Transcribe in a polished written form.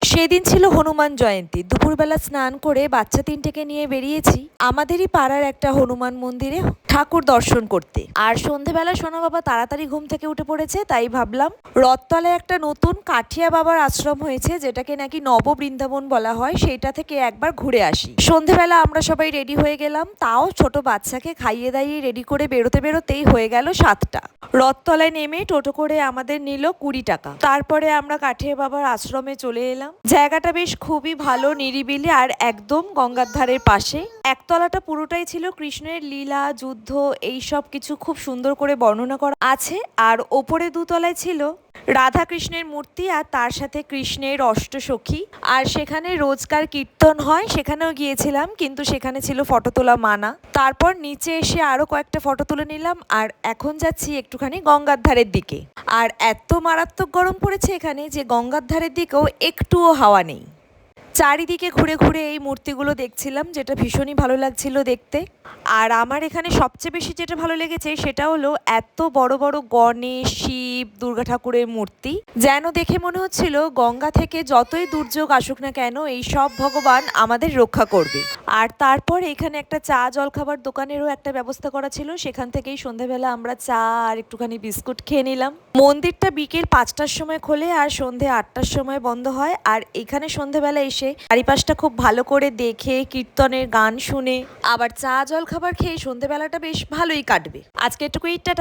সেদিন ছিল হনুমান জয়ন্তী। দুপুরবেলা স্নান করে বাচ্চা তিনটেকে নিয়ে বেরিয়েছি আমাদেরই পাড়ার একটা হনুমান মন্দিরে ঠাকুর দর্শন করতে। আর সন্ধেবেলা সোনা বাবা তাড়াতাড়ি ঘুম থেকে উঠে পড়েছে, তাই ভাবলাম রথতলায় একটা নতুন কাঠিয়া বাবার আশ্রম হয়েছে, যেটাকে নাকি নব বৃন্দাবন বলা হয়, সেইটা থেকে একবার ঘুরে আসি। সন্ধেবেলা আমরা সবাই রেডি হয়ে গেলাম, তাও ছোট বাচ্চাকে খাইয়ে দাইয়ে রেডি করে বেরোতে বেরোতেই হয়ে গেল 7টা। রথতলায় নেমে টোটো করে আমাদের নিল 20 টাকা। তারপরে আমরা কাঠিয়া বাবার আশ্রমে চলে এলাম। জায়গাটা বেশ খুবই ভালো, নিরিবিলি আর একদম গঙ্গার ধারের পাশে। একতলাটা পুরোটাই ছিল কৃষ্ণের লীলা, যুদ্ধ, এই সব কিছু খুব সুন্দর করে বর্ণনা করা আছে। আর ওপরে দুতলায় ছিল রাধা কৃষ্ণের মূর্তি আর তার সাথে কৃষ্ণের অষ্টসখী। আর সেখানে রোজকার কীর্তন হয়, সেখানেও গিয়েছিলাম, কিন্তু সেখানে ছিল ফটো তোলা মানা। তারপর নিচে এসে আরো কয়েকটা ফটো তুলে নিলাম। আর এখন যাচ্ছি একটুখানি গঙ্গার ধারের দিকে। আর এত মারাত্মক গরম পড়েছে এখানে যে গঙ্গার ধারের দিকেও একটুও হাওয়া নেই। চারিদিকে ঘুরে ঘুরে এই মূর্তিগুলো দেখছিলাম, যেটা ভীষণই ভালো লাগছিল দেখতে। আর আমার এখানে সবচেয়ে বেশি যেটা ভালো লেগেছে সেটা হলো এত বড় বড় গণেশ, শিব, দুর্গা ঠাকুরের মূর্তি, যেন দেখে মনে হচ্ছিল গঙ্গা থেকে যতই দুর্যোগ আসুক না কেন এই সব ভগবান আমাদের রক্ষা করবে। আর তারপর এখানে একটা চা জলখাবার দোকানেরও একটা ব্যবস্থা করা ছিল, সেখান থেকেই সন্ধেবেলা আমরা চা আর একটুখানি বিস্কুট খেয়ে নিলাম। মন্দিরটা বিকেল 5টার সময় খোলে আর সন্ধে 8টার সময় বন্ধ হয়। আর এখানে সন্ধেবেলা এসে চারিপাশটা খুব ভালো করে দেখে, কীর্তনের গান শুনে, আবার চা জল খাবার খেয়ে সন্ধেবেলাটা বেশ ভালোই কাটবে। আজকে এটুকুই, টাটা।